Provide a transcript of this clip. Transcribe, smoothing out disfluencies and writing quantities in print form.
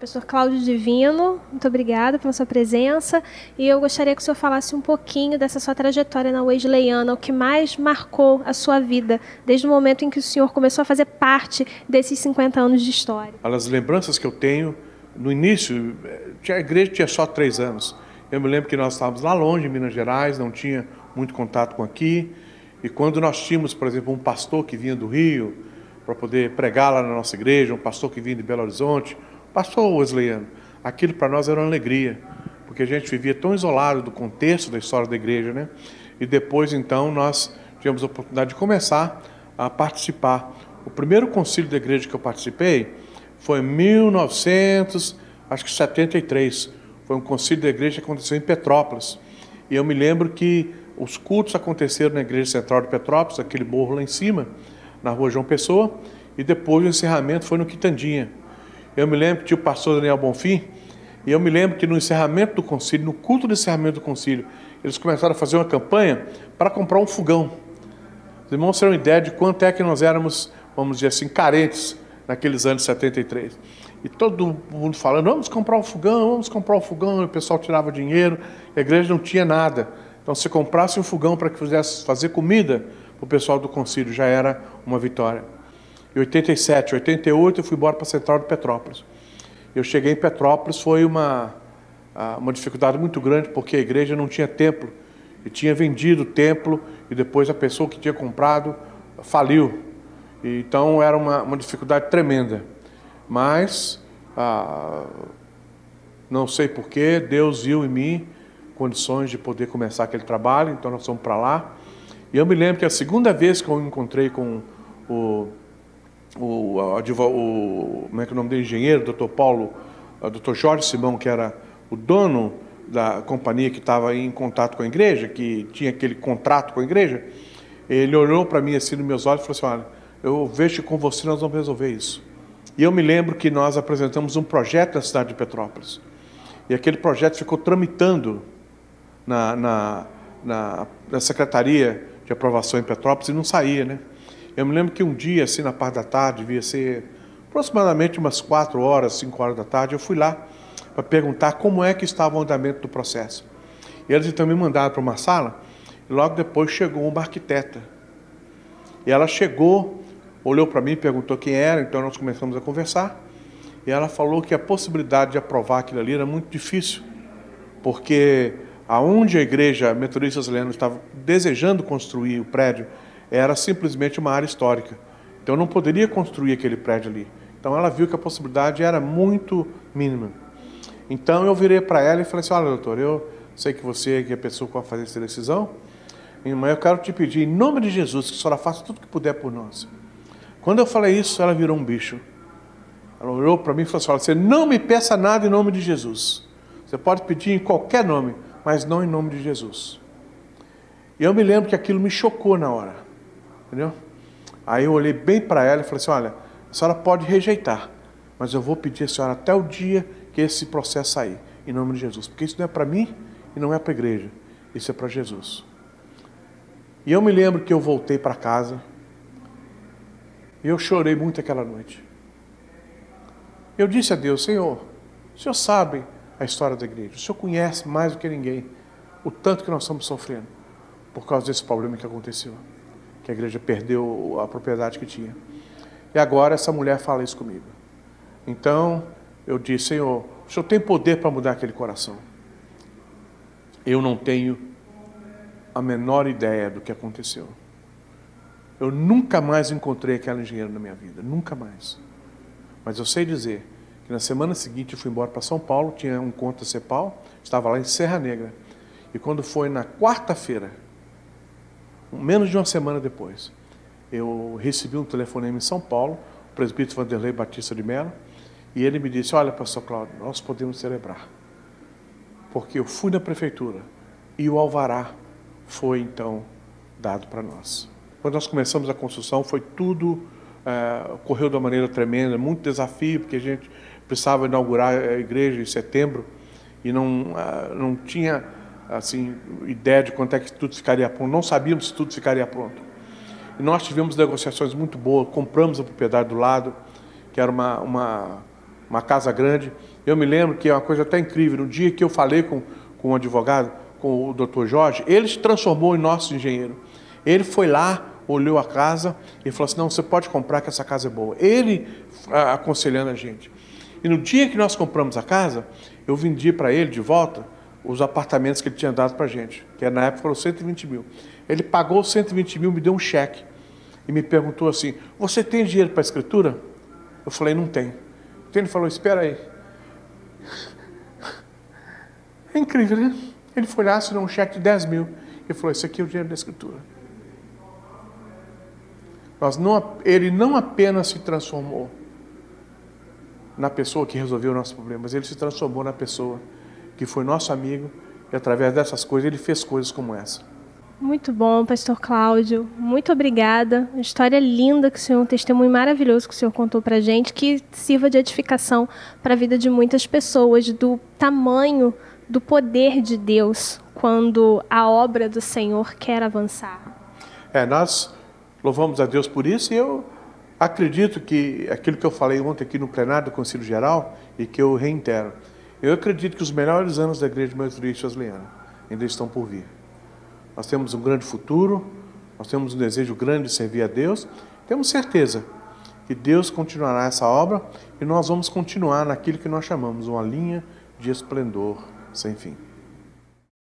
Professor Cláudio Divino, muito obrigada pela sua presença. E eu gostaria que o senhor falasse um pouquinho dessa sua trajetória na Wesleyana, o que mais marcou a sua vida, desde o momento em que o senhor começou a fazer parte desses 50 anos de história. As lembranças que eu tenho, no início, a igreja tinha só 3 anos. Eu me lembro que nós estávamos lá longe, em Minas Gerais, não tinha muito contato com aqui. E quando nós tínhamos, por exemplo, um pastor que vinha do Rio para poder pregar lá na nossa igreja, um pastor que vinha de Belo Horizonte, pastor wesleyano, aquilo para nós era uma alegria, porque a gente vivia tão isolado do contexto da história da igreja, né? E depois, então, nós tivemos a oportunidade de começar a participar. O primeiro concílio da igreja que eu participei foi em 1973. Foi um concílio da igreja que aconteceu em Petrópolis. E eu me lembro que os cultos aconteceram na igreja central de Petrópolis, aquele morro lá em cima, na rua João Pessoa, e depois o encerramento foi no Quitandinha. Eu me lembro que tinha o pastor Daniel Bonfim, e eu me lembro que no encerramento do concílio, no culto de encerramento do concílio, eles começaram a fazer uma campanha para comprar um fogão. Os irmãos terão ideia de quanto é que nós éramos, vamos dizer assim, carentes naqueles anos 73. E todo mundo falando, vamos comprar um fogão, e o pessoal tirava dinheiro, a igreja não tinha nada. Então, se comprasse um fogão para que pudesse fazer comida para o pessoal do concílio, já era uma vitória. Em 87, 88, eu fui embora para a Central de Petrópolis. Eu cheguei em Petrópolis, foi uma dificuldade muito grande, porque a igreja não tinha templo, e tinha vendido o templo, e depois a pessoa que tinha comprado faliu. E, então, era uma dificuldade tremenda. Mas, não sei porquê, Deus viu em mim condições de poder começar aquele trabalho, então nós fomos para lá. E eu me lembro que a segunda vez que eu encontrei com como é que é o nome do engenheiro, Dr. Jorge Simão, que era o dono da companhia que estava em contato com a igreja, que tinha aquele contrato com a igreja, ele olhou para mim assim nos meus olhos e falou assim, olha, eu vejo que com você nós vamos resolver isso. E eu me lembro que nós apresentamos um projeto na cidade de Petrópolis. E aquele projeto ficou tramitando na Secretaria de Aprovação em Petrópolis e não saía, né? Eu me lembro que um dia, assim, na parte da tarde, devia ser aproximadamente umas 4 horas, 5 horas da tarde, eu fui lá para perguntar como é que estava o andamento do processo. E eles então me mandaram para uma sala, e logo depois chegou uma arquiteta. E ela chegou, olhou para mim e perguntou quem era, então nós começamos a conversar, e ela falou que a possibilidade de aprovar aquilo ali era muito difícil, porque aonde a igreja metodista wesleyana estava desejando construir o prédio, era simplesmente uma área histórica. Então não poderia construir aquele prédio ali. Então ela viu que a possibilidade era muito mínima. Então eu virei para ela e falei assim, olha, doutor, eu sei que você é a pessoa que vai fazer essa decisão, mas eu quero te pedir, em nome de Jesus, que a senhora faça tudo o que puder por nós. Quando eu falei isso, ela virou um bicho. Ela olhou para mim e falou assim, olha, você não me peça nada em nome de Jesus. Você pode pedir em qualquer nome, mas não em nome de Jesus. E eu me lembro que aquilo me chocou na hora. Entendeu? Aí eu olhei bem para ela e falei assim, olha, a senhora pode rejeitar, mas eu vou pedir a senhora até o dia que esse processo sair, em nome de Jesus. Porque isso não é para mim e não é para a igreja, isso é para Jesus. E eu me lembro que eu voltei para casa e eu chorei muito aquela noite. Eu disse a Deus, Senhor, o Senhor sabe a história da igreja, o Senhor conhece mais do que ninguém o tanto que nós estamos sofrendo por causa desse problema que aconteceu, que a igreja perdeu a propriedade que tinha. E agora essa mulher fala isso comigo. Então eu disse, Senhor, o Senhor tem poder para mudar aquele coração. Eu não tenho a menor ideia do que aconteceu. Eu nunca mais encontrei aquela engenheira na minha vida, nunca mais. Mas eu sei dizer que na semana seguinte eu fui embora para São Paulo, tinha um encontro da CEPAL, estava lá em Serra Negra. E quando foi na quarta-feira, menos de uma semana depois, eu recebi um telefonema em São Paulo, o presbítero Vanderlei Batista de Mello, e ele me disse, olha, pastor Cláudio, nós podemos celebrar, porque eu fui na prefeitura e o alvará foi então dado para nós. Quando nós começamos a construção, foi tudo, correu de uma maneira tremenda, muito desafio, porque a gente precisava inaugurar a igreja em setembro e não tinha assim, ideia de quanto é que tudo ficaria pronto, não sabíamos se tudo ficaria pronto. E nós tivemos negociações muito boas, compramos a propriedade do lado, que era uma casa grande, Eu me lembro que é uma coisa até incrível, no dia que eu falei com um advogado, com o Dr. Jorge, ele se transformou em nosso engenheiro. Ele foi lá, olhou a casa e falou assim, não, você pode comprar que essa casa é boa. Ele aconselhando a gente. E no dia que nós compramos a casa, eu vendi para ele de volta os apartamentos que ele tinha dado para a gente, que na época foram 120 mil. Ele pagou 120 mil, me deu um cheque e me perguntou assim, você tem dinheiro para a escritura? Eu falei, não tenho. Então ele falou, espera aí. É incrível, né? Ele foi lá, assinou um cheque de 10 mil e falou, esse aqui é o dinheiro da escritura. Ele não apenas se transformou na pessoa que resolveu o nosso problema, mas ele se transformou na pessoa que foi nosso amigo e através dessas coisas ele fez coisas como essa. Muito bom, pastor Cláudio. Muito obrigada. Uma história linda que o senhor, um testemunho maravilhoso que o senhor contou para a gente, que sirva de edificação para a vida de muitas pessoas, do tamanho do poder de Deus quando a obra do Senhor quer avançar. Nós louvamos a Deus por isso e eu acredito que aquilo que eu falei ontem aqui no plenário do Conselho Geral e que eu reitero, eu acredito que os melhores anos da Igreja Metodista Wesleyana ainda estão por vir. Nós temos um grande futuro, nós temos um desejo grande de servir a Deus, temos certeza que Deus continuará essa obra e nós vamos continuar naquilo que nós chamamos uma linha de esplendor sem fim.